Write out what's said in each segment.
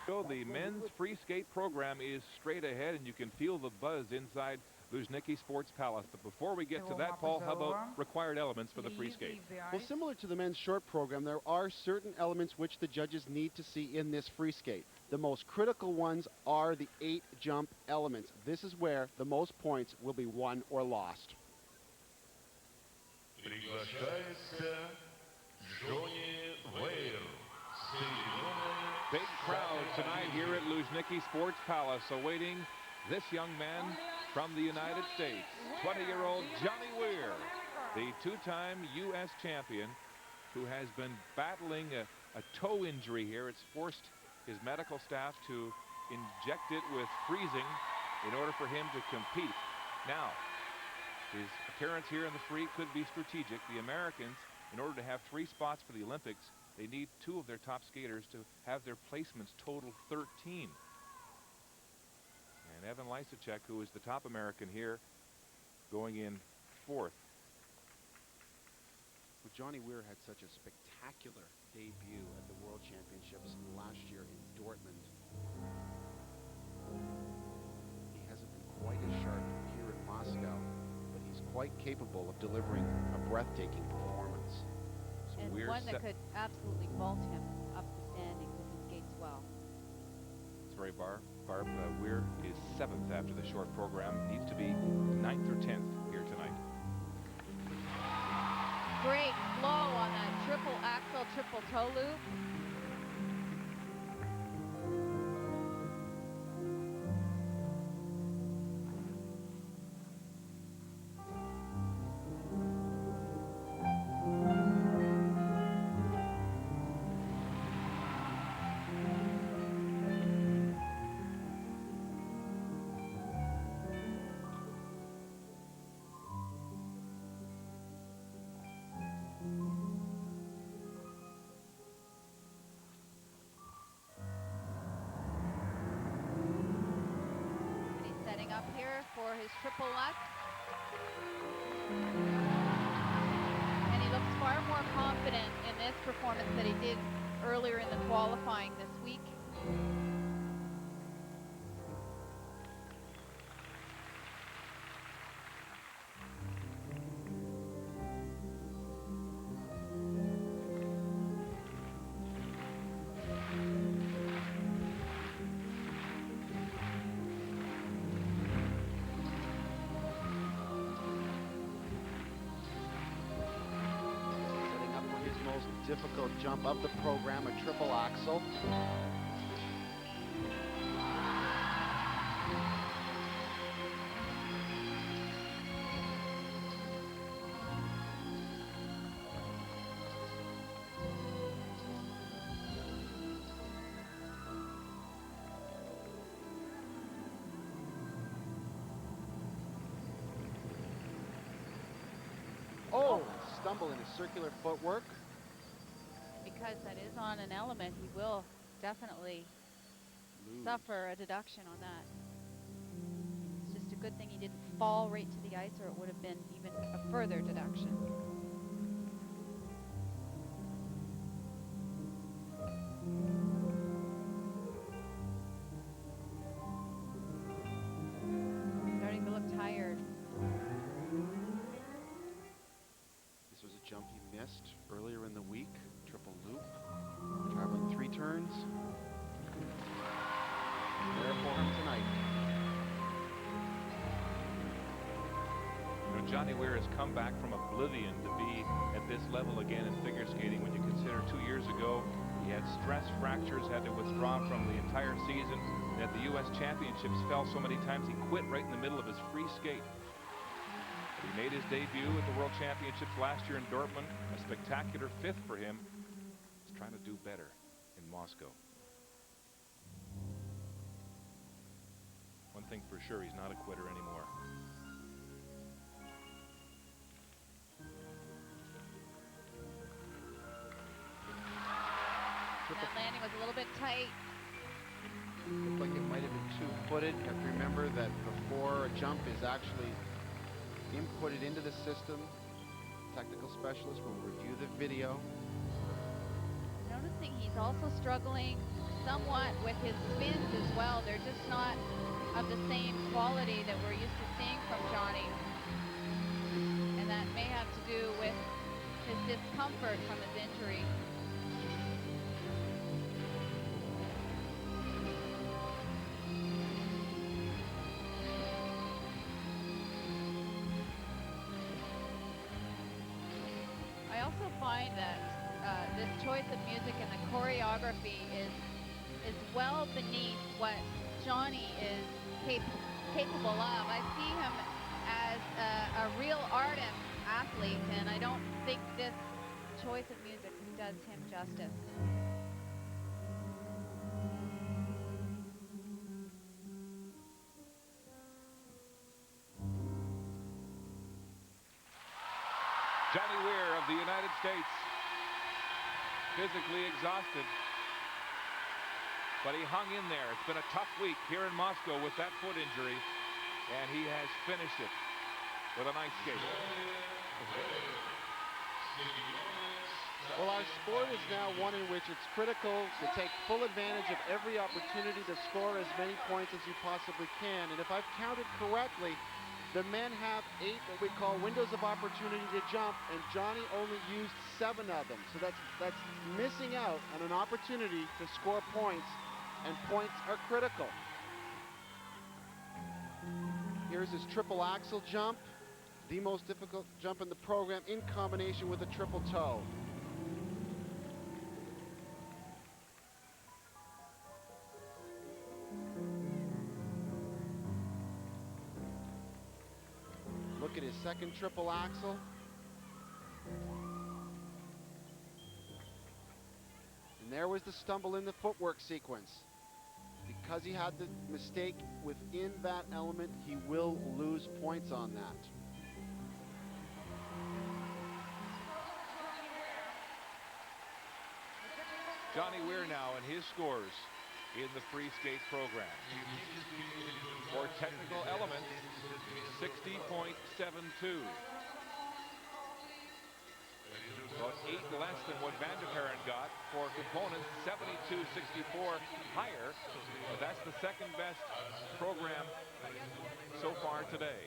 So the men's free skate program is straight ahead, and you can feel the buzz inside Luzhniki Sports Palace. But before we get to that, Paul, how about required elements for the free skate? Well, similar to the men's short program, there are certain elements which the judges need to see in this free skate. The most critical ones are the 8 jump elements. This is where the most points will be won or lost. Big crowd tonight here at Luzhniki Sports Palace awaiting this young man from the United States, 20-year-old Johnny Weir, the 2-time U.S. champion who has been battling a toe injury here. It's forced his medical staff to inject it with freezing in order for him to compete. Now, his appearance here in the free could be strategic. The Americans, in order to have 3 spots for the Olympics, they need 2 of their top skaters to have their placements total 13. And Evan Lysacek, who is the top American here, going in 4th. Well, Johnny Weir had such a spectacular debut at the World Championships last year in Dortmund. He hasn't been quite as sharp here in Moscow, but he's quite capable of delivering a breathtaking performance. So and one that could absolutely vault him up the standings if he skates well. It's very Barb. Weir is 7th after the short program. Needs to be 9th or 10th here tonight. Great flow on that triple axel, triple toe loop. Up here for his triple Lutz. And he looks far more confident in this performance than he did earlier in the qualifying this week. Difficult jump of the program, a triple axel. Oh, stumble in his circular footwork. Because that is on an element, he will definitely suffer a deduction on that. It's just a good thing he didn't fall right to the ice, or it would have been even a further deduction. Starting to look tired. This was a jump he missed earlier in the week. Triple loop, traveling 3 turns. There for him tonight. You know, Johnny Weir has come back from oblivion to be at this level again in figure skating when you consider 2 years ago he had stress fractures, had to withdraw from the entire season, and at the U.S. Championships fell so many times he quit right in the middle of his free skate. He made his debut at the World Championships last year in Dortmund, a spectacular 5th for him. He's trying to do better in Moscow. One thing for sure, he's not a quitter anymore. That landing was a little bit tight. Looked like it might have been 2-footed. You have to remember that before a jump is actually inputted into the system, technical specialist will review the video. Noticing he's also struggling somewhat with his spins as well. They're just not of the same quality that we're used to seeing from Johnny. And that may have to do with his discomfort from his injury. I also find that this choice of music and the choreography is well beneath what Johnny is capable of. I see him as a real artist athlete, and I don't think this choice of music does him justice. Johnny Weir of the United States, physically exhausted, but he hung in there. It's been a tough week here in Moscow with that foot injury, and he has finished it with a nice skate. Well, our sport is now one in which it's critical to take full advantage of every opportunity to score as many points as you possibly can. And if I've counted correctly, the men have 8 what we call windows of opportunity to jump, and Johnny only used 7 of them. So that's missing out on an opportunity to score points, and points are critical. Here's his triple axel jump, the most difficult jump in the program in combination with a triple toe. Look at his second triple axel. And there was the stumble in the footwork sequence. Because he had the mistake within that element, he will lose points on that. Johnny Weir now and his scores in the free skate program. For technical elements, 60.72. About 8 less than what Van de Perren got. For components, 72.64 higher, but that's the second best program so far today.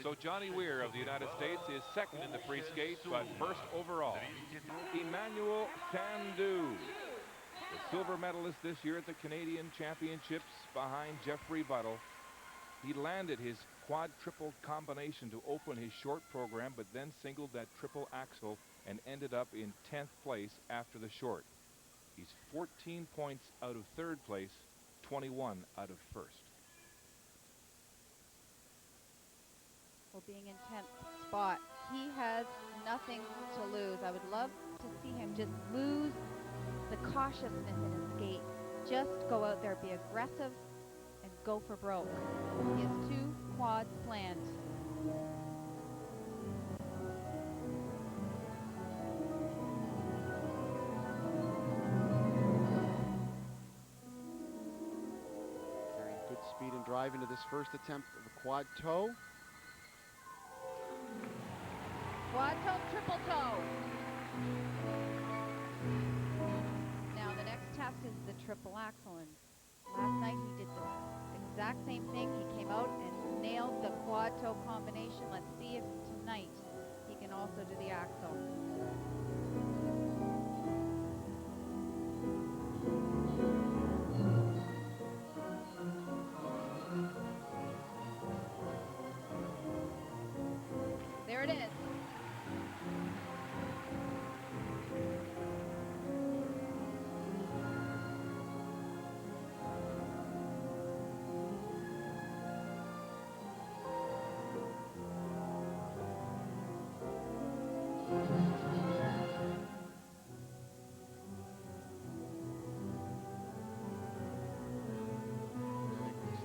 So Johnny Weir of the United States is second in the free skate, but first overall. Emmanuel Tandu, the silver medalist this year at the Canadian Championships behind Jeffrey Buttle. He landed his quad triple combination to open his short program, but then singled that triple axel and ended up in 10th place after the short. He's 14 points out of third place, 21 out of first. Well, being in 10th spot, he has nothing to lose. I would love to see him just lose the cautiousness in his skate. Just go out there, be aggressive, and go for broke. He has 2 quads planned. Carrying good speed and drive into this first attempt of a quad toe. Quad toe, triple toe. Now the next test is the triple axel, and last night he did the exact same thing. He came out and nailed the quad toe combination. Let's see if tonight he can also do the axel. There it is.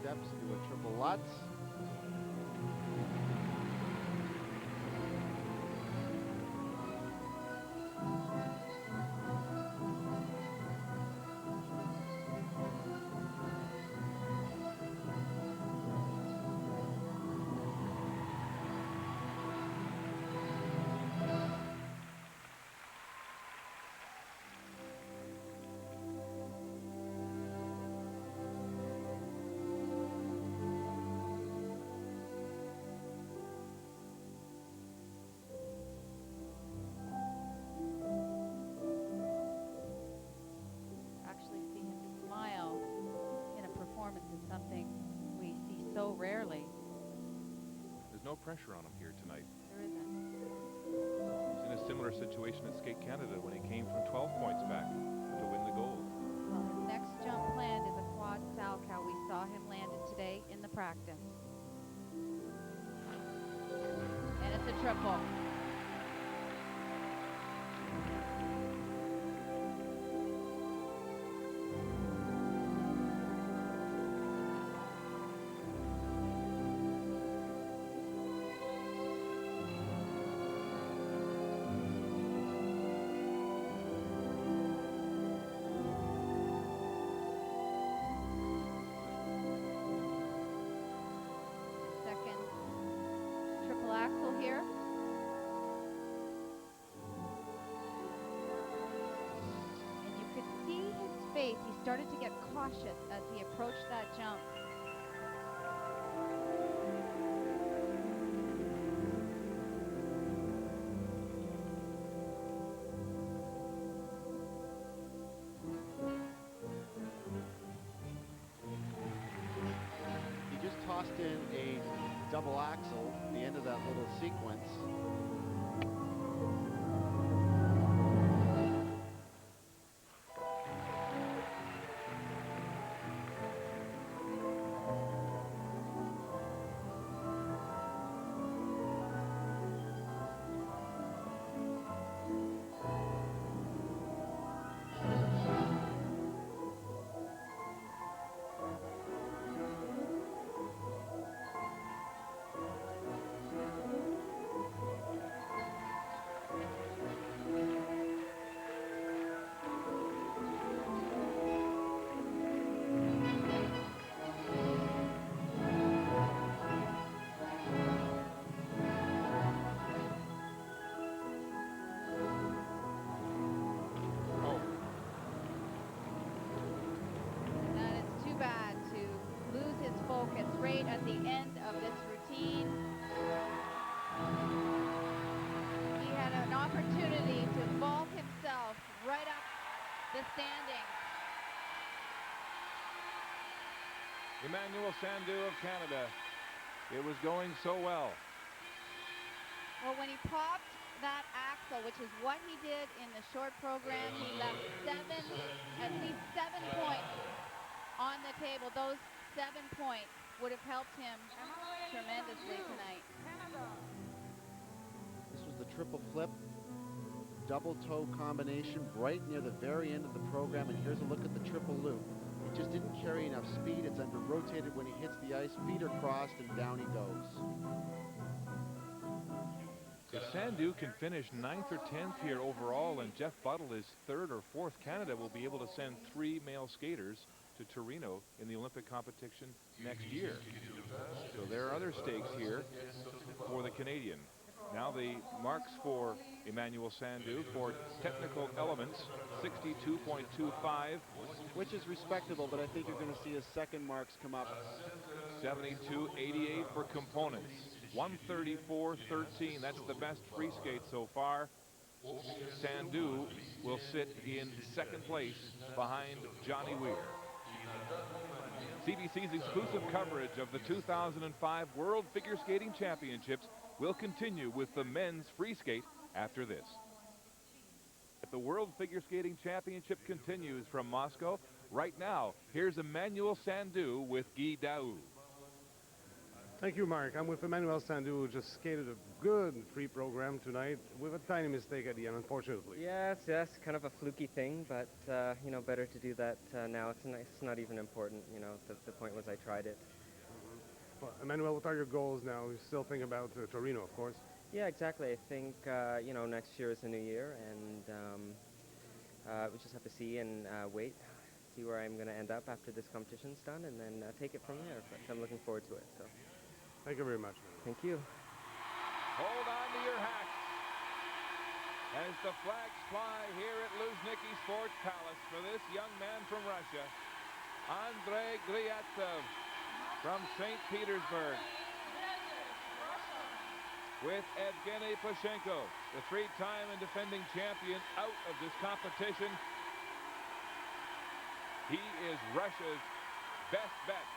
Steps into a triple Lutz. so rarely. There's no pressure on him here tonight. There isn't. He's in a similar situation at Skate Canada when he came from 12 points back to win the gold. Well, his next jump planned is a quad Salchow. We saw him land it today in the practice. And it's a triple. Triple axel here. And you could see his face. He started to get cautious as he approached that jump. He just tossed in a double axel at the end of that little sequence. Right at the end of this routine. He had an opportunity to vault himself right up the standings. Emmanuel Sandhu of Canada. It was going so well. Well, when he popped that axle, which is what he did in the short program, he left at least seven points on the table. Those 7 points would have helped him tremendously tonight. This was the triple flip, double toe combination right near the very end of the program, and here's a look at the triple loop. It just didn't carry enough speed. It's under rotated when he hits the ice, feet are crossed, and down he goes. If Sandhu can finish 9th or 10th here overall, and Jeff Buttle is 3rd or 4th, Canada will be able to send 3 male skaters to Torino in the Olympic competition next year. So there are other stakes here for the Canadian. Now the marks for Emmanuel Sandhu for technical elements, 62.25. Which is respectable, but I think you're going to see his second marks come up. 72.88 for components. 134.13. That's the best free skate so far. Sandhu will sit in 2nd place behind Johnny Weir. CBC's exclusive coverage of the 2005 World Figure Skating Championships will continue with the men's free skate after this. The World Figure Skating Championship continues from Moscow. Right now, here's Emmanuel Sandhu with Guy Daoust. Thank you, Mark. I'm with Emmanuel Sandhu, who just skated a good free program tonight with a tiny mistake at the end, unfortunately. Yes, kind of a fluky thing, but you know, better to do that now. It's not even important. You know, the point was I tried it. Well, Emmanuel, what are your goals now? You still think about Torino, of course. Yeah, exactly. I think you know, next year is a new year, and we just have to see and wait, see where I'm going to end up after this competition's done, and then take it from there. But I'm looking forward to it. So. Thank you very much. Thank you. Hold on to your hats as the flags fly here at Luzhniki Sports Palace for this young man from Russia, Andrei Gryatsov from St. Petersburg, with Evgeny Plushenko, the 3-time and defending champion, out of this competition. He is Russia's best bet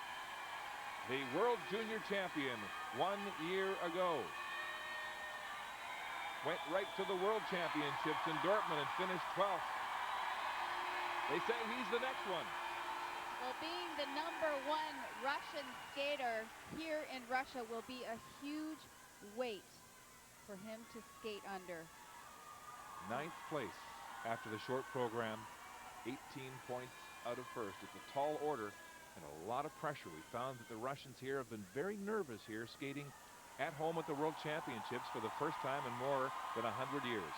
the World Junior Champion 1 year ago. Went right to the World Championships in Dortmund and finished 12th. They say he's the next one. Well, being the #1 Russian skater here in Russia will be a huge weight for him to skate under. 9th place after the short program, 18 points out of first. It's a tall order and a lot of pressure. We found that the Russians here have been very nervous here, skating at home at the World Championships for the first time in more than 100 years.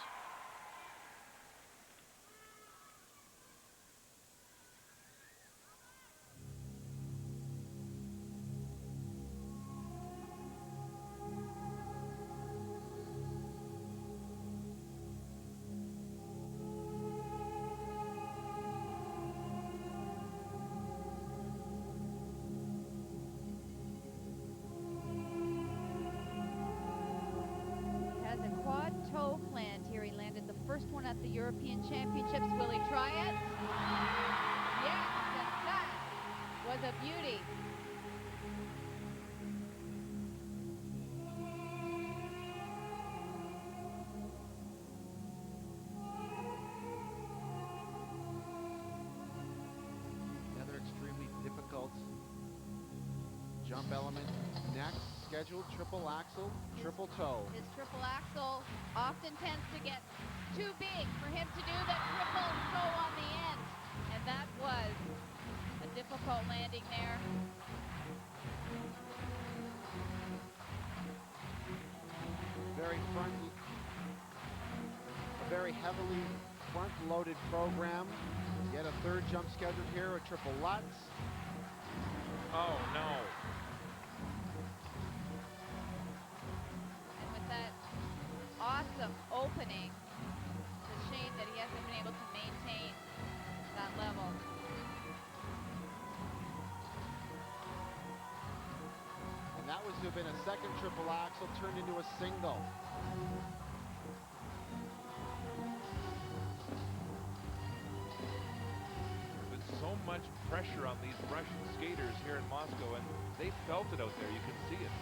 Toe plant here. He landed the first one at the European Championships. Will he try it? Yes, and that was a beauty. Another extremely difficult jump element. Next, scheduled triple axel, triple toe. His triple axel often tends to get too big for him to do the triple toe on the end. And that was a difficult landing there. A very heavily front-loaded program. Yet a third jump scheduled here, a triple Lutz. Oh, no. And with that awesome opening, it's a shame that he hasn't been able to maintain that level. And that was to have been a second triple axel turned into a single. There's been so much pressure on these Russian skaters here in Moscow, and they felt it out there. You can see it.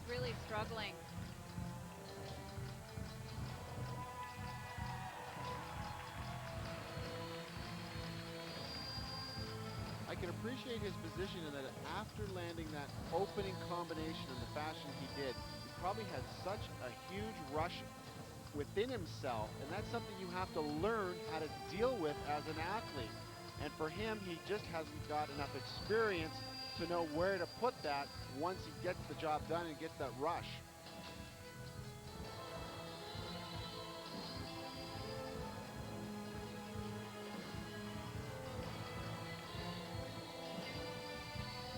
Really struggling. I can appreciate his position in that after landing that opening combination in the fashion he did, he probably had such a huge rush within himself, and that's something you have to learn how to deal with as an athlete. And for him, he just hasn't got enough experience to know where to put that once he gets the job done and gets that rush.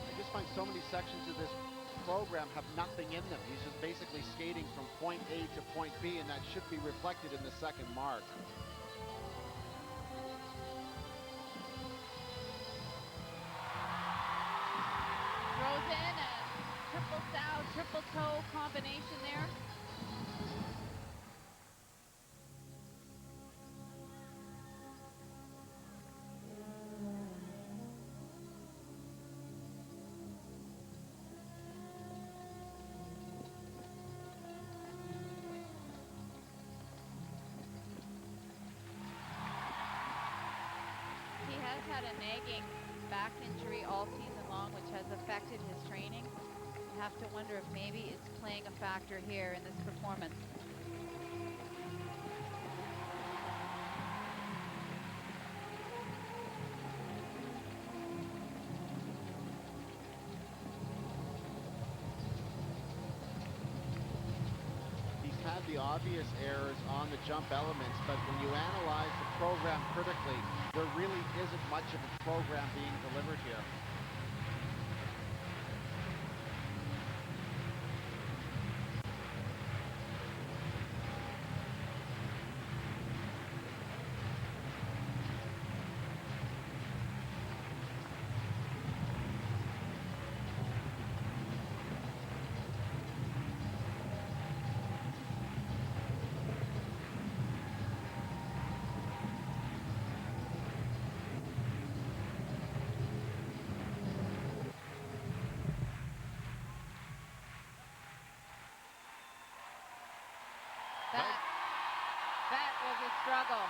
I just find so many sections of this program have nothing in them. He's just basically skating from point A to point B, and that should be reflected in the second mark. Throws in a triple sow, triple toe combination there. He has had a nagging back injury all season long, which has affected his training. You have to wonder if maybe it's playing a factor here in this performance. He's had the obvious errors on the jump elements, but when you analyze the program critically, there really isn't much of a program being delivered here. That was a struggle.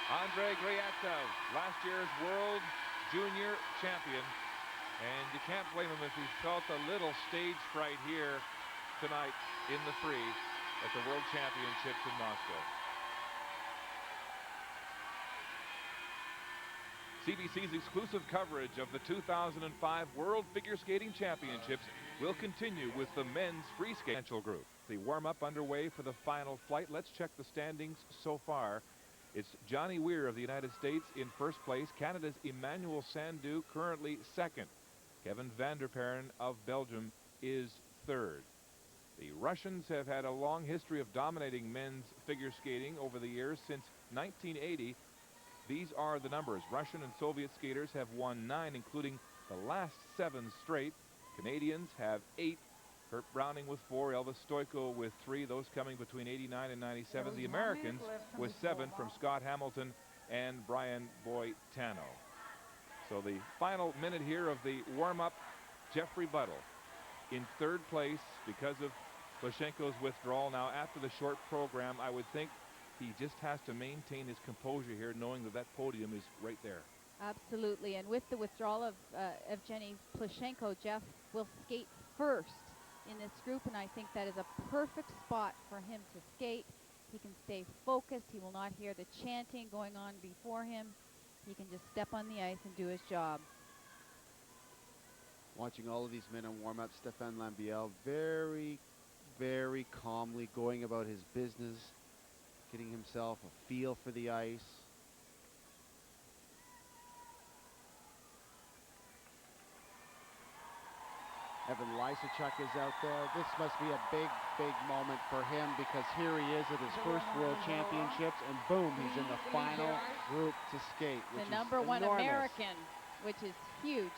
Andrei Gryatsov, last year's world junior champion. And you can't blame him if he felt a little stage fright here tonight in the free at the World Championships in Moscow. CBC's exclusive coverage of the 2005 World Figure Skating Championships will continue with the men's free skate group. The warm-up underway for the final flight. Let's check the standings so far. It's Johnny Weir of the United States in first place. Canada's Emmanuel Sandou currently second. Kevin Vanderparen of Belgium is third. The Russians have had a long history of dominating men's figure skating over the years. Since 1980, these are the numbers. Russian and Soviet skaters have won 9, including the last 7 straight. Canadians have 8. Kurt Browning with 4, Elvis Stoico with 3, those coming between 89 and 97. The Americans with 7 from Scott Hamilton and Brian Boitano. So the final minute here of the warm-up, Jeffrey Buttle in third place because of Plushenko's withdrawal. Now, after the short program, I would think he just has to maintain his composure here, knowing that that podium is right there. Absolutely, and with the withdrawal of Evgeny Plushenko, Jeff will skate first in this group, and I think that is a perfect spot for him to skate. He can stay focused. He will not hear the chanting going on before him. He can just step on the ice and do his job. Watching all of these men in warm-up, Stéphane Lambiel very, very calmly going about his business, getting himself a feel for the ice. Evan Lysachuk is out there. This must be a big, big moment for him because here he is at his first World Championships, and boom, he's in the final group to skate, which The number one enormous. American, which is huge.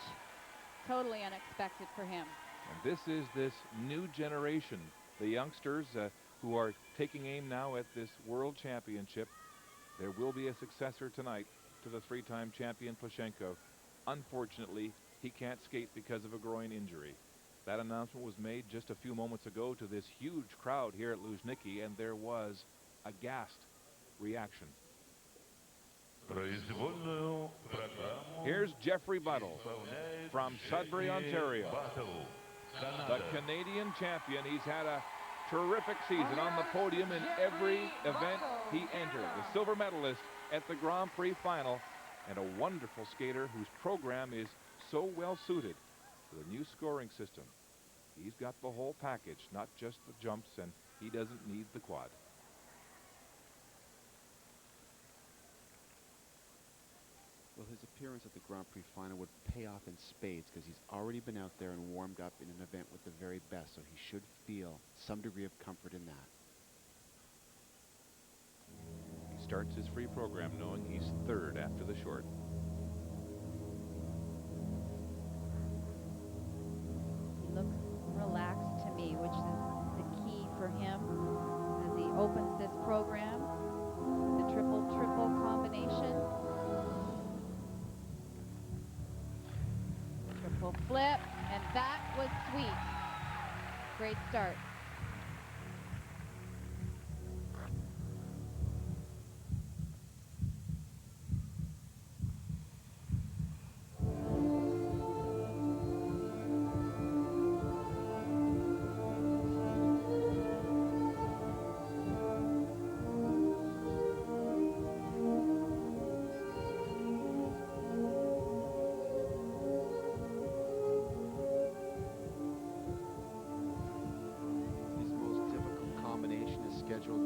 Totally unexpected for him. And this is this new generation, the youngsters who are taking aim now at this World Championship. There will be a successor tonight to the 3-time champion Plushenko. Unfortunately, he can't skate because of a groin injury. That announcement was made just a few moments ago to this huge crowd here at Luzhniki, and there was a gassed reaction. Here's Jeffrey Buttle from Sudbury, Ontario. The Canadian champion. He's had a terrific season on the podium in every event he entered. The silver medalist at the Grand Prix final, and a wonderful skater whose program is so well suited to the new scoring system. He's got the whole package, not just the jumps, and he doesn't need the quad. Well, his appearance at the Grand Prix final would pay off in spades because he's already been out there and warmed up in an event with the very best, so he should feel some degree of comfort in that. He starts his free program knowing he's third after the short. He looks relaxed to me, which is the key for him as he opens this program. The triple-triple combination. Triple flip, and that was sweet. Great start.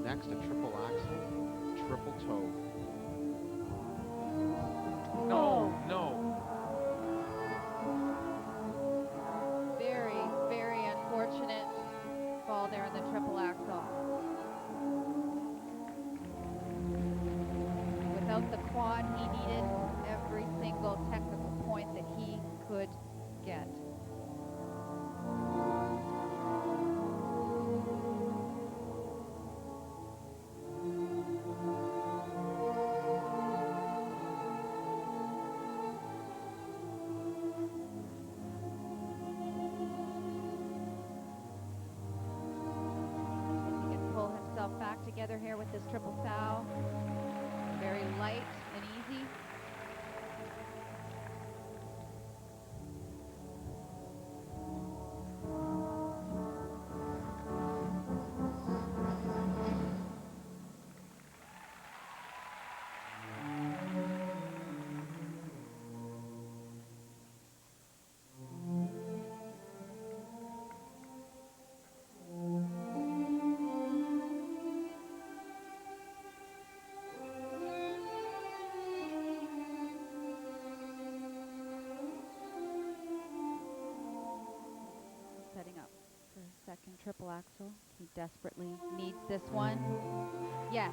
Next, a triple axel, triple toe. No, no. Very, very unfortunate fall there in the triple axel. Without the quad, he needed every single technical point that he could get. together here with this triple sow. Very light and easy. Setting up for his second triple axel. He desperately needs this one. Yes.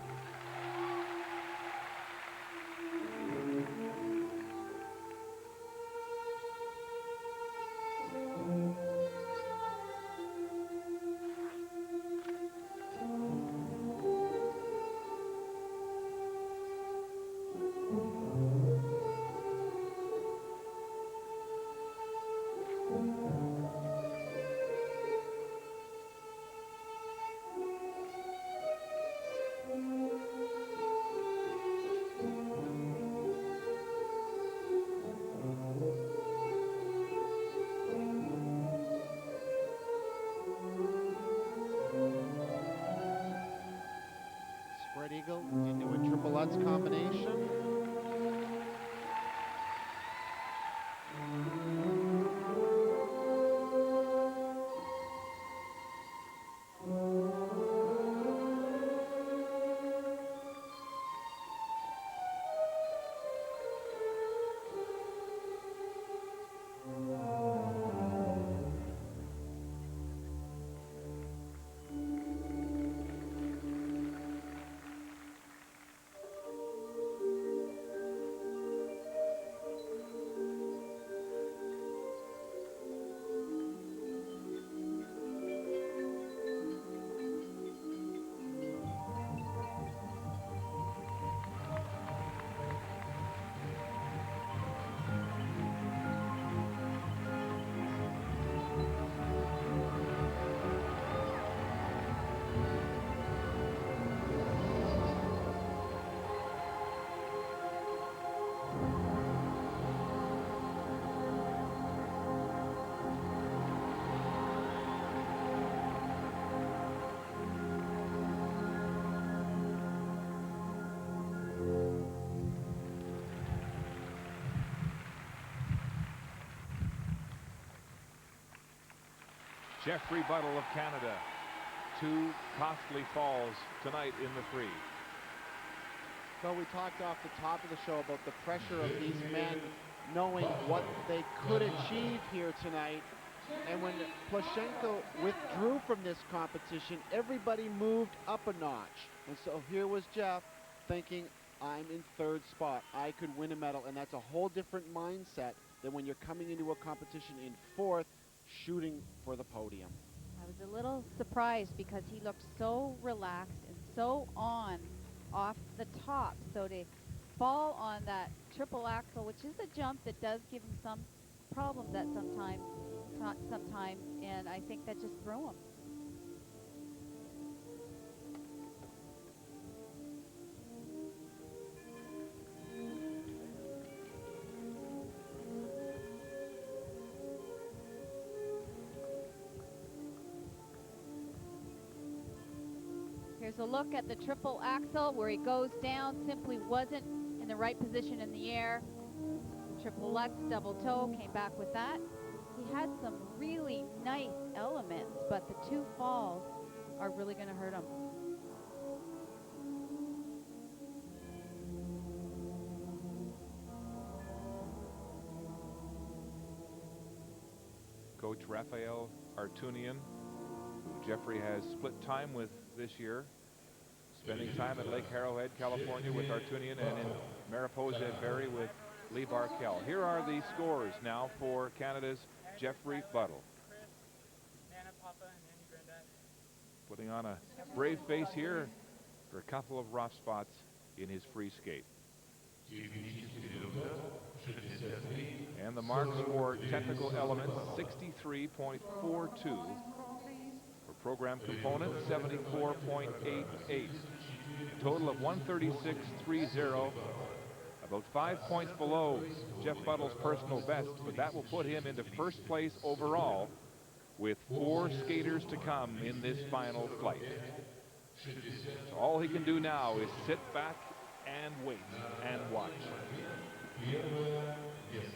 Spread eagle into a triple Lutz combination. Jeffrey Buttle of Canada. 2 costly falls tonight in the free. So we talked off the top of the show about the pressure of these men knowing what they could achieve here tonight. And when Plushenko withdrew from this competition, everybody moved up a notch. And so here was Jeff thinking, I'm in 3rd spot. I could win a medal. And that's a whole different mindset than when you're coming into a competition in 4th, shooting for the podium. I was a little surprised because he looked so relaxed and so on off the top. So to fall on that triple axel, which is a jump that does give him some problems at sometimes, and I think that just threw him. Here's a look at the triple axel where he goes down, simply wasn't in the right position in the air. Triple Lutz, double toe, came back with that. He had some really nice elements, but the 2 falls are really going to hurt him. Coach Raphael Artunian, who Jeffrey has split time with this year, spending time at Lake Arrowhead, California with Artunian, and in Mariposa at Barrie with Lee Barkell. Here are the scores now for Canada's Jeffrey Buttle. Putting on a brave face here for a couple of rough spots in his free skate. And the marks for technical elements, 63.42 for program component, 74.88. Total of 136.30. About 5 points below Jeff Buttle's personal best, but that will put him into first place overall with 4 skaters to come in this final flight. So all he can do now is sit back and wait and watch.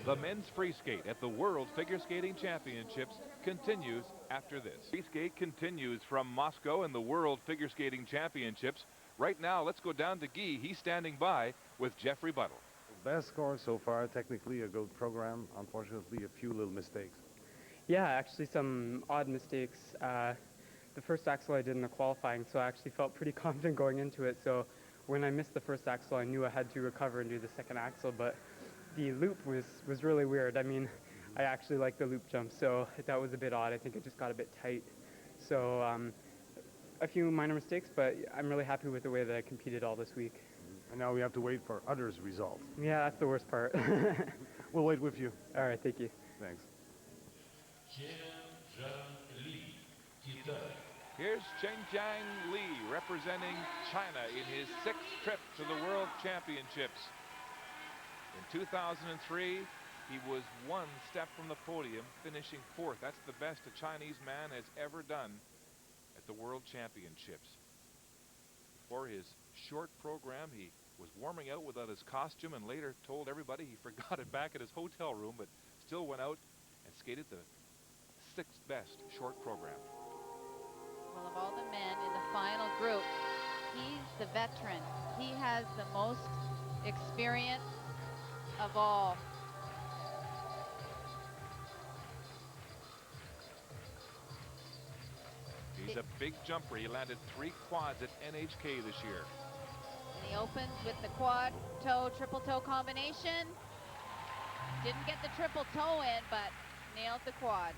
The men's free skate at the World Figure Skating Championships continues after this. Free skate continues from Moscow in the World Figure Skating Championships. Right now, let's go down to Guy. He's standing by with Jeffrey Buttle. Best score so far, technically a good program. Unfortunately, a few little mistakes. Yeah, actually some odd mistakes. The first axel I did in the qualifying, so I actually felt pretty confident going into it. So when I missed the first axel, I knew I had to recover and do the second axel, but the loop was really weird. I mean, I actually like the loop jump, so that was a bit odd. I think it just got a bit tight. So a few minor mistakes, but I'm really happy with the way that I competed all this week. And now we have to wait for others' results. Yeah, that's the worst part. We'll wait with you. All right, thank you. Thanks. Here's Chengjiang Li representing China in his 6th trip to the World Championships. In 2003, he was 1 step from the podium, finishing 4th. That's the best a Chinese man has ever done at the World Championships. For his short program, he was warming out without his costume and later told everybody he forgot it back at his hotel room, but still went out and skated the 6th best short program. Well, of all the men in the final group, he's the veteran. He has the most experience of all. He's a big jumper. He landed 3 quads at NHK this year. And he opens with the quad toe, triple toe combination. Didn't get the triple toe in, but nailed the quad.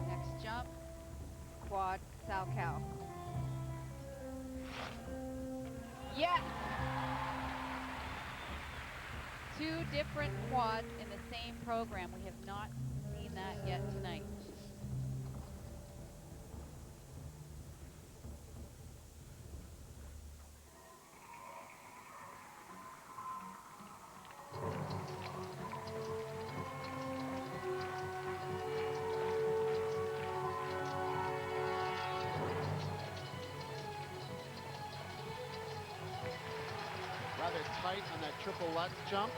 Next jump, quad Salchow. Yes! 2 different quads in the same program. We have not seen that yet tonight. Rather tight on that triple Lutz jump.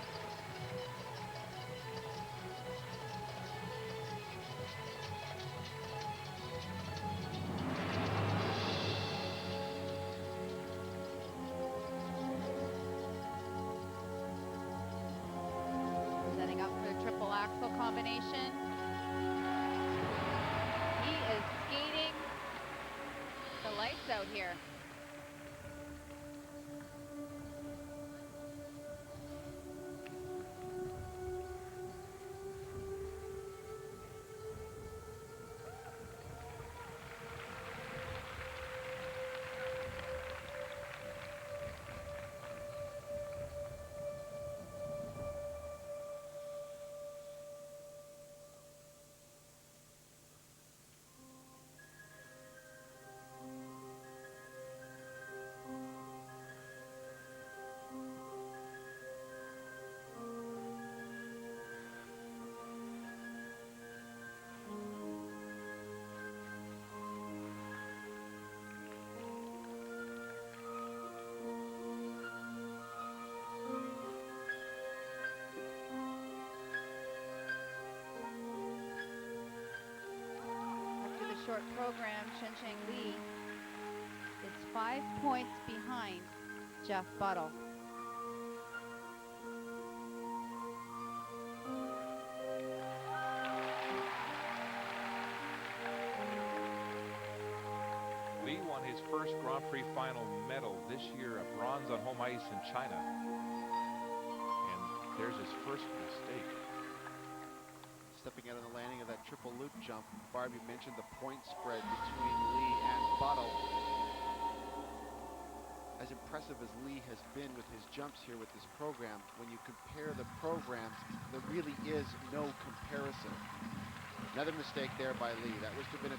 Setting up for the triple axel combination. He is skating the lights out here. Short program, Chengjiang Li is 5 points behind Jeff Buttle. Li won his first Grand Prix final medal this year, a bronze on home ice in China. And there's his first mistake. Stepping out on the landing of that triple loop jump. Barbie mentioned the point spread between Li and Buttle. impressive as Lee has been with his jumps here with this program, when you compare the programs, there really is no comparison. Another mistake there by Lee. That was to have been at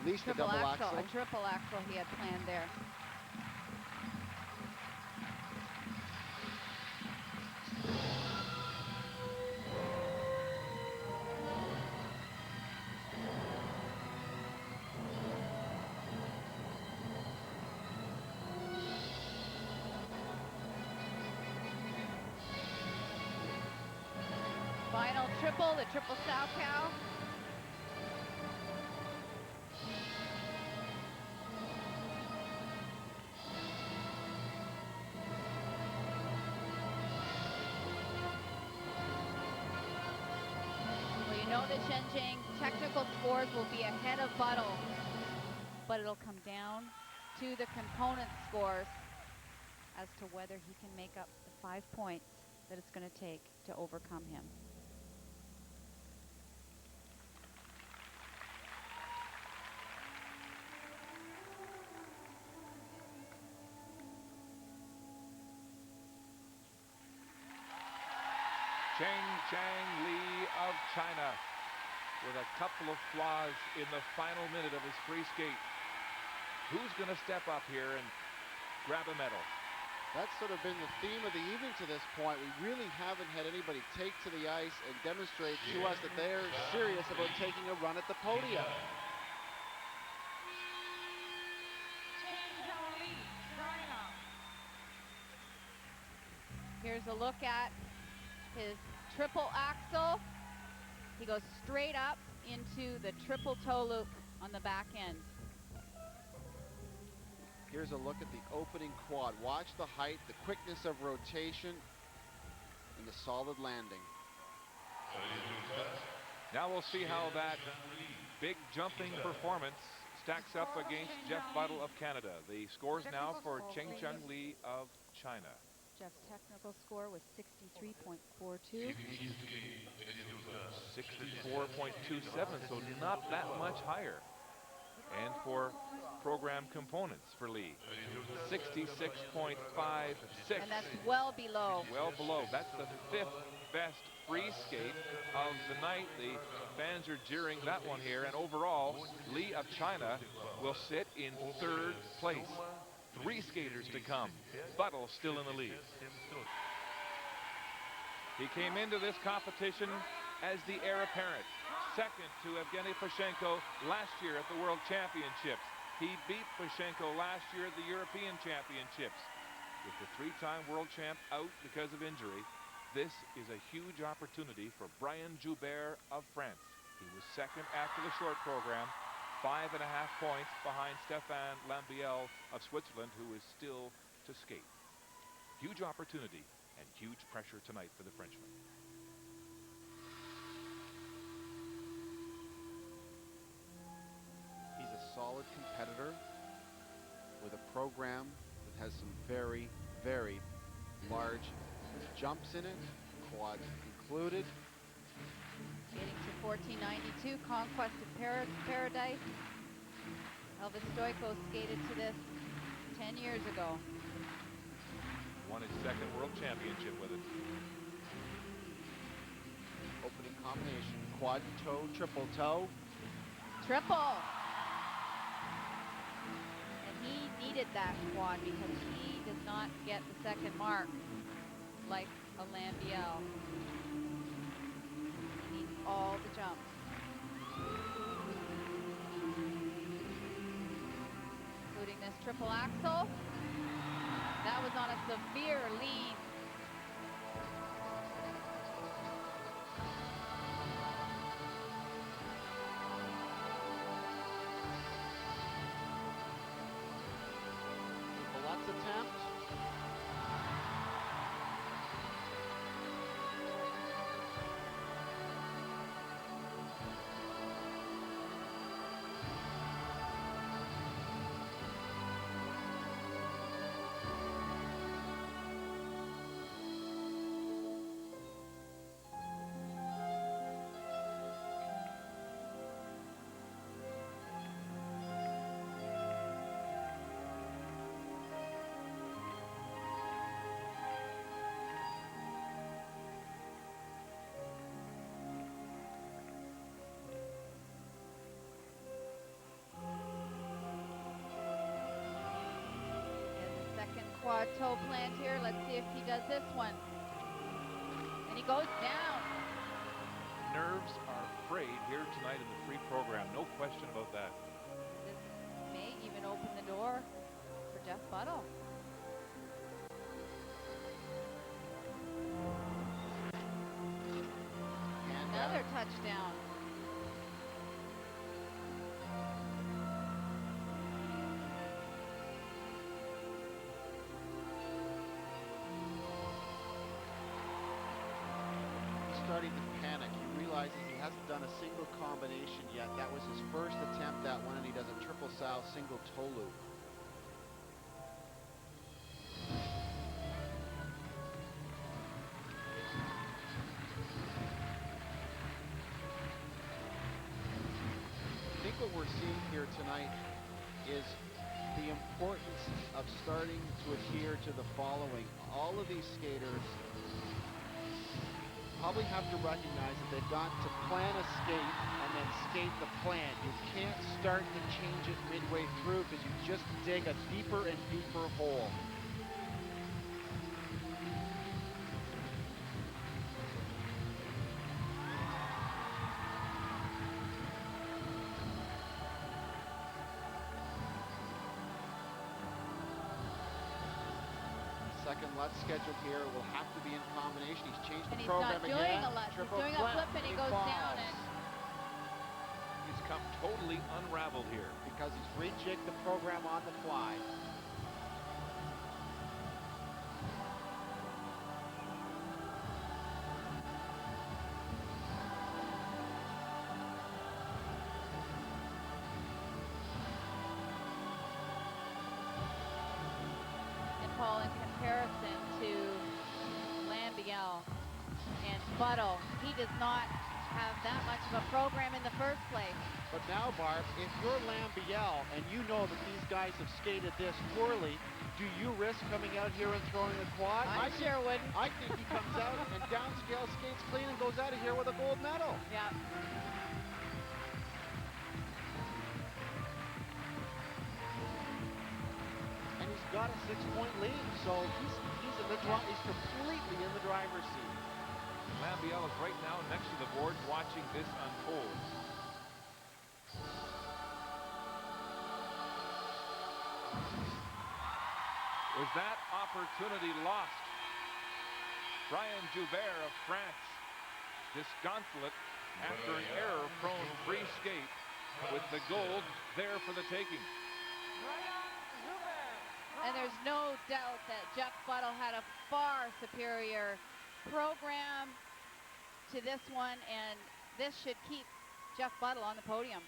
least a double axel. A triple axel he had planned there. Final triple, the triple Salchow. Well, you know that Shenzhen technical scores will be ahead of Buttle, but it'll come down to the component scores as to whether he can make up the 5 points that it's going to take to overcome him. Cheng Li of China with a couple of flaws in the final minute of his free skate. Who's going to step up here and grab a medal? That's sort of been the theme of the evening to this point. We really haven't had anybody take to the ice and demonstrate to us that they're serious about taking a run at the podium. Here's a look at his triple axel. He goes straight up into the triple toe loop on the back end. Here's a look at the opening quad. Watch the height, the quickness of rotation, and the solid landing. Now we'll see how that big jumping performance stacks up against Jeff Buttle of Canada. The scores now for Cheng Li of China. Jeff's technical score was 63.42. 64.27, so not that much higher. And for program components for Lee, 66.56. And that's well below. Well below. That's the 5th best free skate of the night. The fans are jeering that one here. And overall, Lee of China will sit in 3rd place. 3 skaters to come. Buttle still in the lead. He came into this competition as the heir apparent. Second to Evgeny Pashenko last year at the World Championships. He beat Pashenko last year at the European Championships. With the 3-time world champ out because of injury, this is a huge opportunity for Brian Joubert of France. He was second after the short program, 5.5 points behind Stéphane Lambiel of Switzerland, who is still to skate. Huge opportunity and huge pressure tonight for the Frenchman. He's a solid competitor with a program that has some very, very large jumps in it, quads included. Getting to 1492, Conquest of Paradise. Elvis Stoico skated to this 10 years ago. Won his 2nd world championship with it. Opening combination, quad toe, triple toe. Triple. And he needed that quad because he does not get the 2nd mark like a Lambiel. He needs all the jumps. Including this triple axel. That was on a severe lead. Let's attempt. quad toe plant here. Let's see if he does this one. And he goes down. Nerves are frayed here tonight in the free program. No question about that. This may even open the door for Jeff Buttle. And Another touchdown. he's starting to panic. He realizes he hasn't done a single combination yet. That was his first attempt at one, and he does a triple sow single toe loop. I think what we're seeing here tonight is the importance of starting to adhere to the following. All of these skaters probably have to recognize that they've got to plan a skate and then skate the plan. You can't start to change it midway through because you just dig a deeper and deeper hole. Second LUT scheduled here will have to be in combination. He's changed And the he's program not doing again. a LUT. He's Triple doing a flip and he goes falls down and He's come totally unraveled here. because he's rejigged the program on the fly. And Paul, in comparison to Lambiel and Buttle, he does not have that much of a program in the first place. But now, Barb, if you're Lambiel and you know that these guys have skated this poorly, do you risk coming out here and throwing a quad? I sure wouldn't. I think he comes out and downscale skates clean and goes out of here with a gold medal. Yeah. And he's got a 6-point lead, so he's in the he's completely in the driver's seat. Lambiel is right now next to the boards watching this unfold. Was that opportunity lost? Brian Joubert of France disconsolate after an error-prone free skate with the gold there for the taking. And there's no doubt that Jeff Buttle had a far superior program to this one, and this should keep Jeff Buttle on the podium.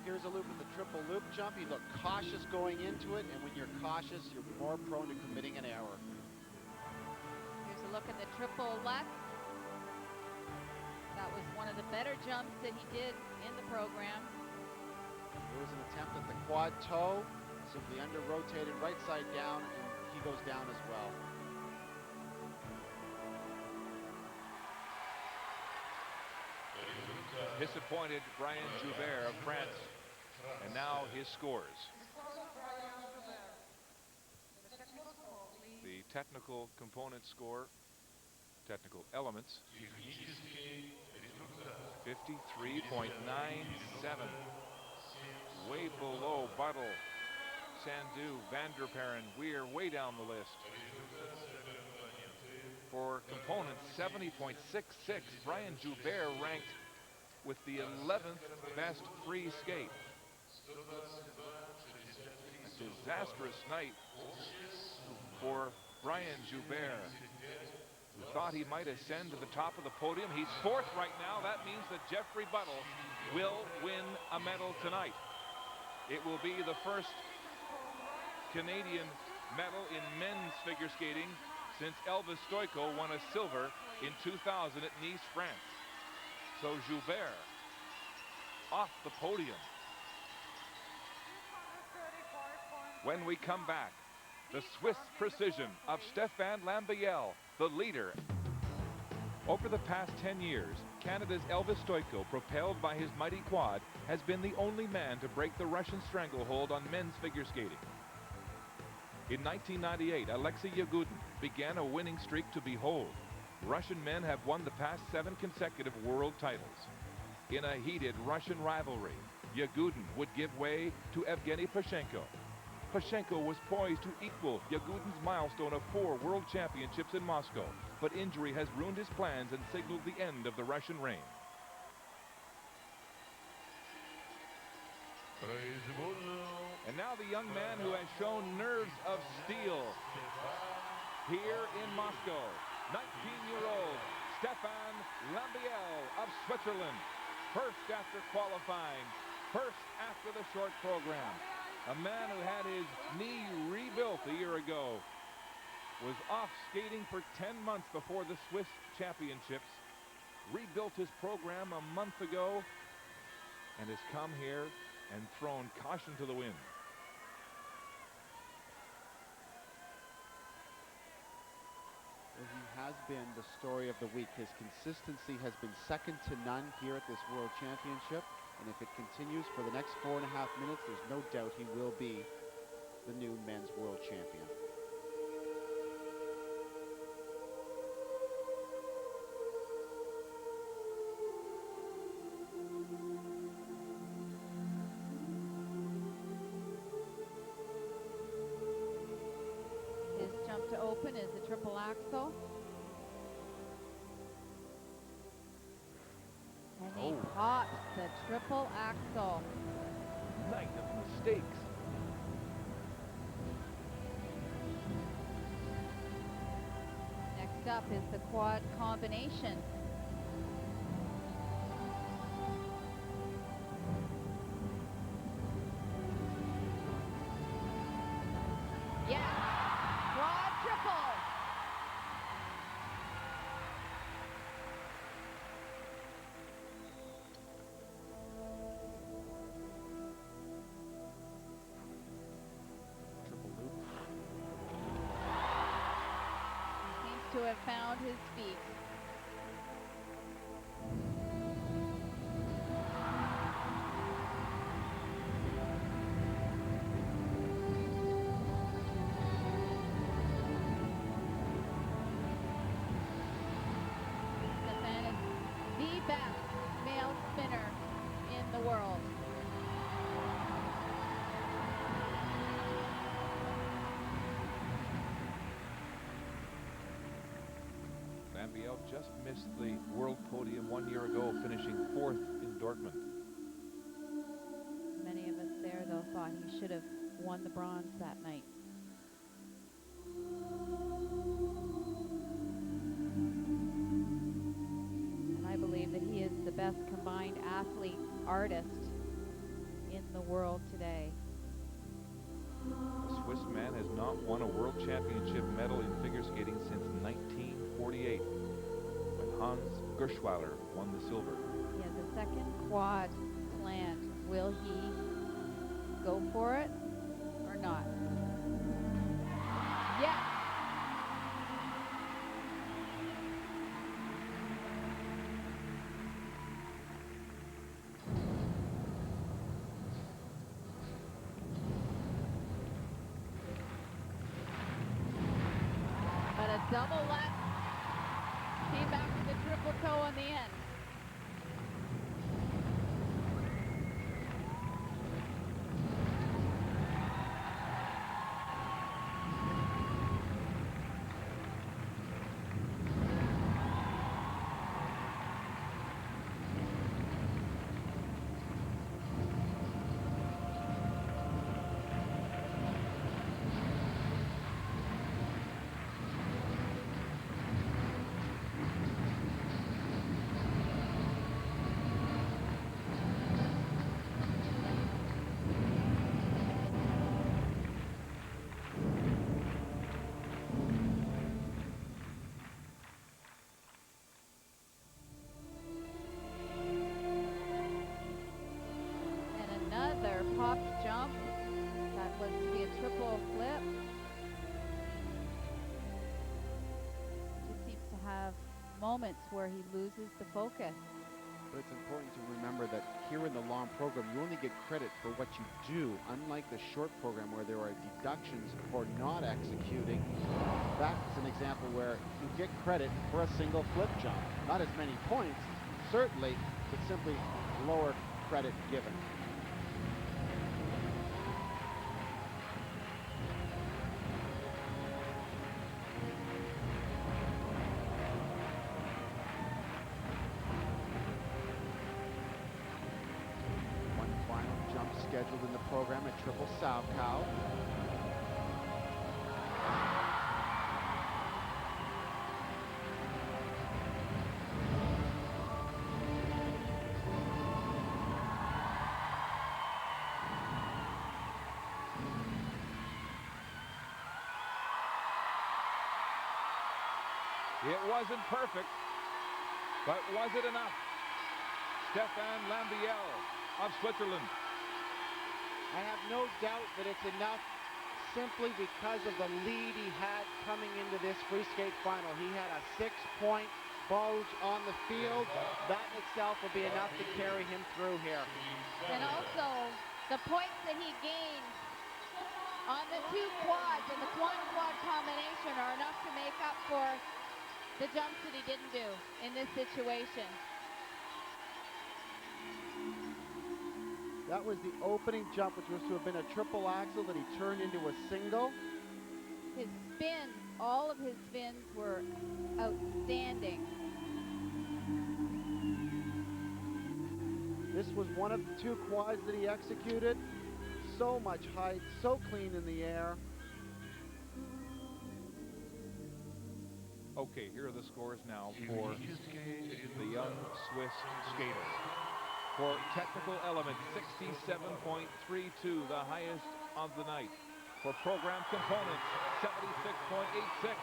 Here's a loop with the triple loop jump. He looked cautious going into it, and when you're cautious, you're more prone to committing an error. Here's a look at the triple LUT. That was one of the better jumps that he did in the program. There was an attempt at the quad toe, simply under-rotated right side down, and he goes down as well. Disappointed Brian Joubert of France. And now his scores. The technical component score, technical elements, 53.97. Way below Buttle, Sandu, Vanderparen, Weir way down the list. For components, 70.66. Brian Joubert ranked with the 11th best free skate. A disastrous night for Brian Joubert, who thought he might ascend to the top of the podium. He's fourth right now. That means that Jeffrey Buttle will win a medal tonight. It will be the first Canadian medal in men's figure skating since Elvis Stoico won a silver in 2000 at Nice, France. So Joubert off the podium. When we come back, the Swiss precision of Stéphane Lambiel, the leader. Over the past 10 years, Canada's Elvis Stoico, propelled by his mighty quad, has been the only man to break the Russian stranglehold on men's figure skating. In 1998, Alexei Yagudin began a winning streak to behold. Russian men have won the past 7 consecutive world titles. In a heated Russian rivalry, Yagudin would give way to Evgeny Pashenko. Pashenko was poised to equal Yagudin's milestone of 4 world championships in Moscow, but injury has ruined his plans and signaled the end of the Russian reign. And now the young man who has shown nerves of steel here in Moscow, 19-year-old Stefan Lambiel of Switzerland, first after qualifying, first after the short program. A man who had his knee rebuilt a year ago, was off skating for 10 months before the Swiss Championships, rebuilt his program a month ago, and has come here and thrown caution to the wind. Well, he has been the story of the week. His consistency has been second to none here at this World Championship. And if it continues for the next 4.5 minutes, there's no doubt he will be the new men's world champion. His jump to open is a triple axel. And he caught the triple axel. Night of mistakes. Next up is the quad combination. Yes! Quad triple! To have found his feet. Stefan is the best male spinner in the world. Lambiel just missed the world podium 1 year ago, finishing 4th in Dortmund. Many of us there, though, thought he should have won the bronze that night. And I believe that he is the best combined athlete artist in the world today. The Swiss man has not won a world championship medal in figure skating since 1948, when Hans Gerschweiler won the silver. He has a second quad planned. Will he go for it or not? Yes! But a double left. Came back with a triple toe on the end. moments where he loses the focus. But it's important to remember that here in the long program, you only get credit for what you do, unlike the short program where there are deductions for not executing. That is an example where you get credit for a single flip jump. Not as many points, certainly, but simply lower credit given. Scheduled in the program, a triple Salchow. It wasn't perfect, but was it enough? Stefan Lambiel of Switzerland. I have no doubt that it's enough simply because of the lead he had coming into this free skate final. He had a 6-point bulge on the field. That in itself will be enough to carry him through here. And also, the points that he gained on the two quads and the quad-quad combination are enough to make up for the jumps that he didn't do in this situation. That was the opening jump, which was to have been a triple axel that he turned into a single. His spins, all of his spins were outstanding. This was one of the two quads that he executed. So much height, so clean in the air. Okay, here are the scores now for the young Swiss skater. For technical element, 67.32, the highest of the night. For program components, 76.86,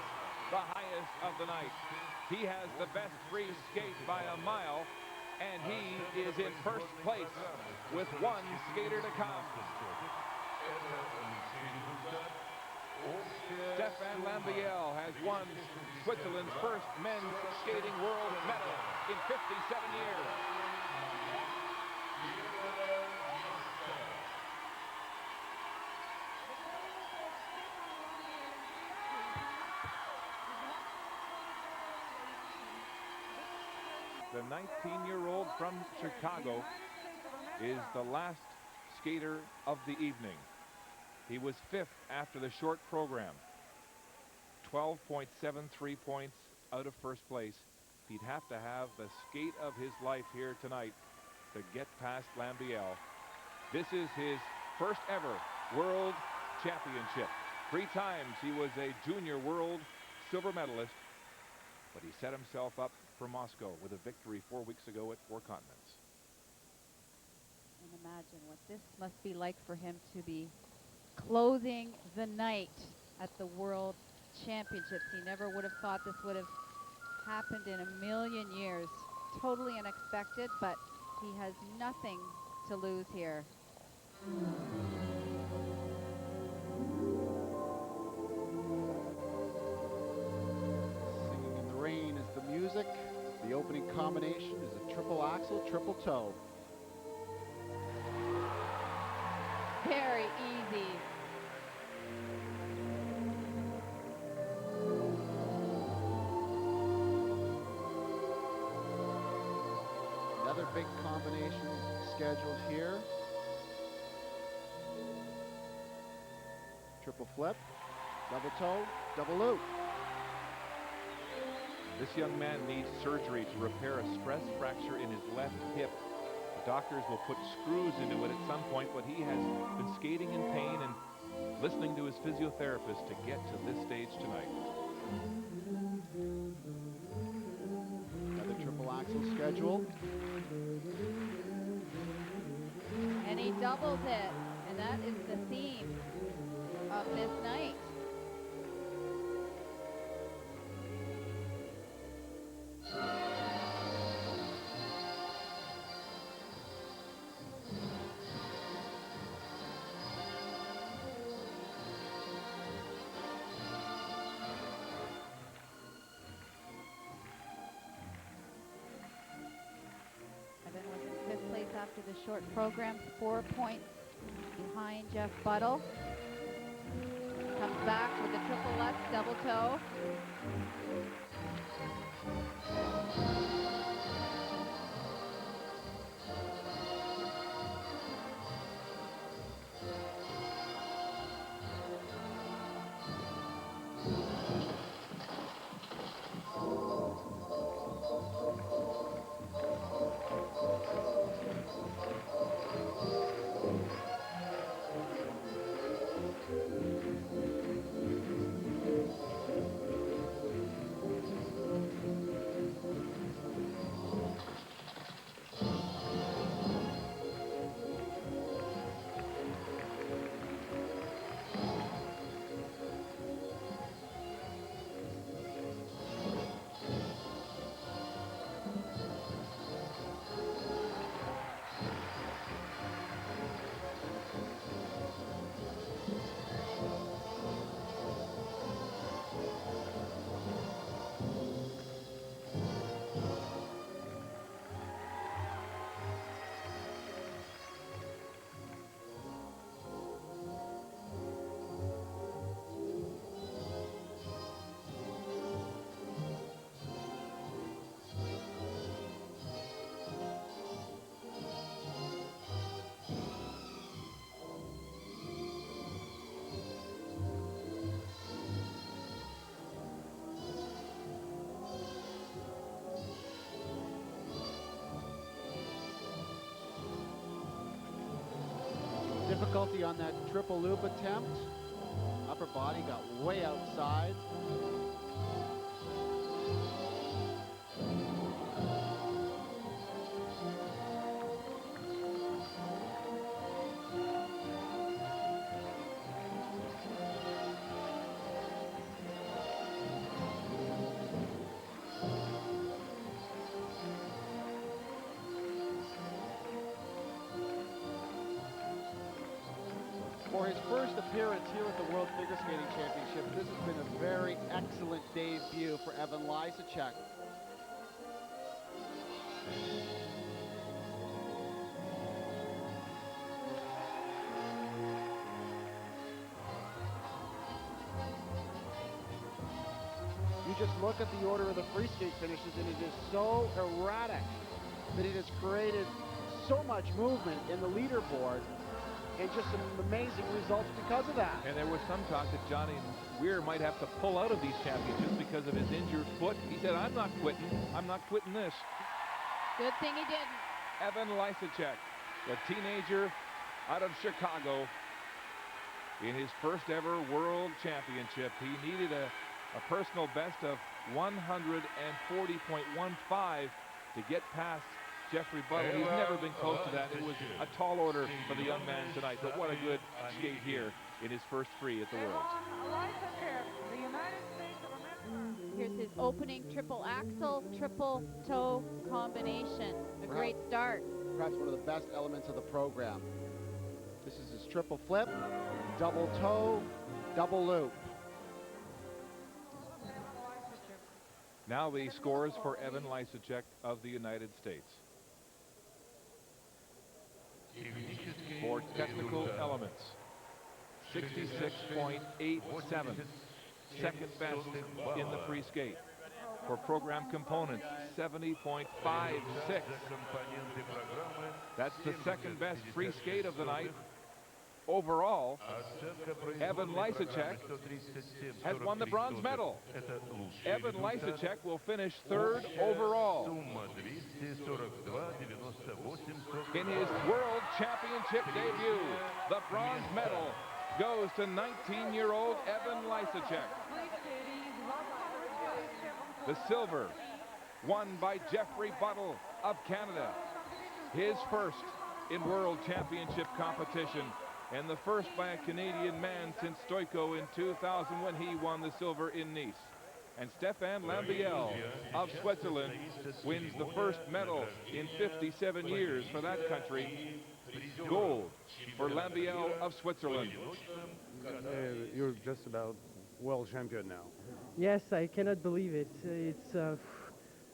the highest of the night. He has the best free skate by a mile, and he is in first place with one skater to come. Stefan Lambiel has won Switzerland's first men's skating world medal in 57 years. The 19-year-old from Chicago is the last skater of the evening. He was 5th after the short program. 12.73 points out of first place. He'd have to have the skate of his life here tonight to get past Lambiel. This is his first ever World Championship. 3 times he was a junior world silver medalist, but he set himself up for Moscow with a victory 4 weeks ago at 4 Continents. And imagine what this must be like for him to be closing the night at the World Championships. He never would have thought this would have happened in a million years. Totally unexpected, but he has nothing to lose here. Singing in the Rain is the music. The opening combination is a triple axel, triple toe. Very easy. Another big combination scheduled here. Triple flip, double toe, double loop. This young man needs surgery to repair a stress fracture in his left hip. The doctors will put screws into it at some point, but he has been skating in pain and listening to his physiotherapist to get to this stage tonight. Another triple axel scheduled. And he doubles it. And that is the theme of this night. the short program, 4 points behind Jeff Buttle. Comes back with a triple Lutz double toe. Difficulty on that triple loop attempt. Upper body got way outside. For his first appearance here at the World Figure Skating Championship, this has been a very excellent debut for Evan Lysacek. You just look at the order of the free skate finishes, and it is so erratic that it has created so much movement in the leaderboard, and just some amazing results because of that. And there was some talk that Johnny Weir might have to pull out of these championships because of his injured foot. He said, I'm not quitting. I'm not quitting this. Good thing he didn't. Evan Lysacek, the teenager out of Chicago, in his first ever world championship. He needed a personal best of 140.15 to get past Jeffrey Buttle. He's never been close to that. It was a tall order for the young man tonight, but what a good skate here in his first free at the Worlds. Here's his opening triple axel, triple toe combination. A great start. Perhaps one of the best elements of the program. This is his triple flip, double toe, double loop. Now the scores for Evan Lysacek of the United States. For technical elements, 66.87, second best in the free skate. For program components, 70.56. That's the second best free skate of the night. Overall, Evan Lysacek has won the bronze medal. Evan Lysacek will finish third overall. In his World Championship debut, the bronze medal goes to 19-year-old Evan Lysacek. The silver, won by Jeffrey Buttle of Canada. His first in World Championship competition, and the first by a Canadian man since Stoico in 2000 when he won the silver in Nice. And Stefan Lambiel of Switzerland wins the first medal in 57 years for that country. Gold for Lambiel of Switzerland. You're just about world champion now. Yes, I cannot believe it. It's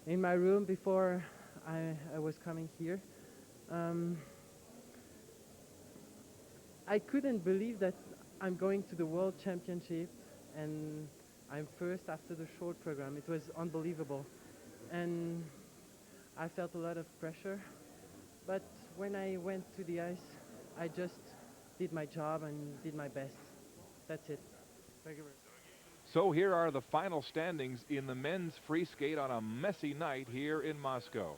in my room before I was coming here. I couldn't believe that I'm going to the World Championship and I'm first after the short program. It was unbelievable. And I felt a lot of pressure. But when I went to the ice, I just did my job and did my best. That's it. Thank you very much. So here are the final standings in the men's free skate on a messy night here in Moscow.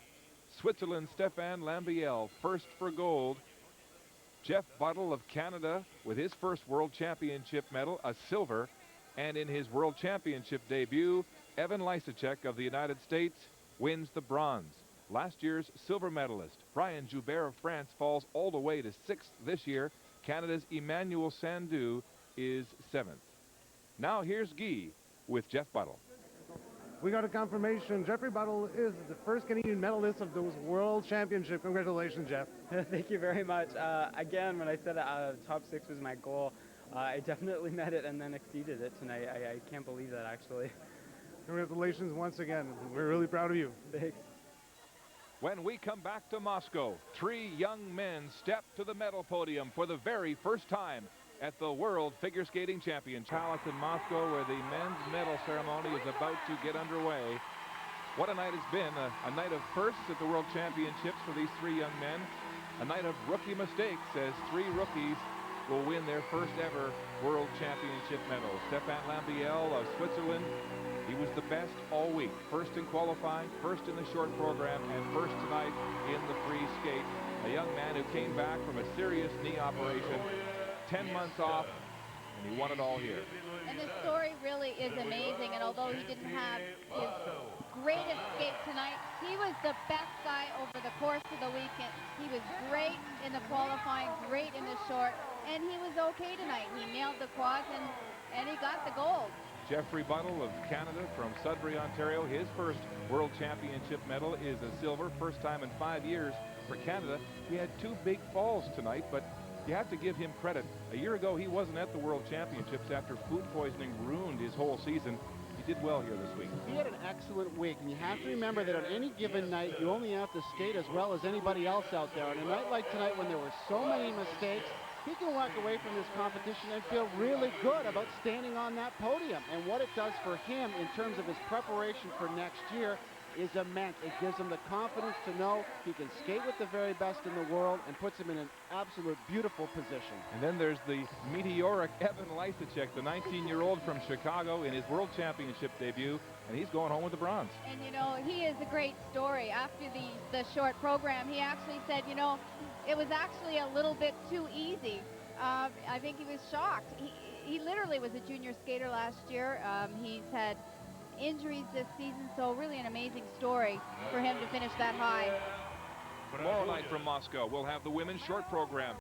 Switzerland, Stéphane Lambiel, first for gold. Jeff Buttle of Canada with his first World Championship medal, a silver. And in his World Championship debut, Evan Lysacek of the United States wins the bronze. Last year's silver medalist, Brian Joubert of France, falls all the way to 6th this year. Canada's Emmanuel Sandou is 7th. Now here's Guy with Jeff Buttle. We got a confirmation. Jeffrey Buttle is the first Canadian medalist of those World Championship. Congratulations, Jeff. Thank you very much. Again, when I said top 6 was my goal, I definitely met it and then exceeded it tonight. I can't believe that, actually. Congratulations once again. We're really proud of you. Thanks. When we come back to Moscow, 3 young men step to the medal podium for the very first time at the World Figure Skating Championship. Palace in Moscow, where the men's medal ceremony is about to get underway. What a night it's been. A night of firsts at the World Championships for these 3 young men. A night of rookie mistakes as 3 rookies will win their first ever World Championship medal. Stéphane Lambiel of Switzerland, he was the best all week. First in qualifying, first in the short program, and first tonight in the free skate. A young man who came back from a serious knee operation, 10 months off, and he won it all here. And the story really is amazing, and although he didn't have his greatest skate tonight, he was the best guy over the course of the weekend. He was great in the qualifying, great in the short, and he was okay tonight. He nailed the quads, and he got the gold. Jeffrey Buttle of Canada from Sudbury, Ontario. His first World Championship medal is a silver, first time in 5 years for Canada. He had 2 big falls tonight, but you have to give him credit. A year ago, he wasn't at the World Championships after food poisoning ruined his whole season. He did well here this week. He had an excellent week, and you have to remember that on any given night, you only have to skate as well as anybody else out there. On a night like tonight, when there were so many mistakes, he can walk away from this competition and feel really good about standing on that podium. And what it does for him in terms of his preparation for next year is immense. It gives him the confidence to know he can skate with the very best in the world and puts him in an absolute beautiful position. And then there's the meteoric Evan Lysacek, the 19-year-old from Chicago in his World Championship debut, and he's going home with the bronze. And, you know, he is a great story. After the short program, he actually said, you know, it was actually a little bit too easy. I think he was shocked. He literally was a junior skater last year. He's had injuries this season, so really an amazing story for him to finish that high. Tomorrow night from Moscow, we'll have the women's short program.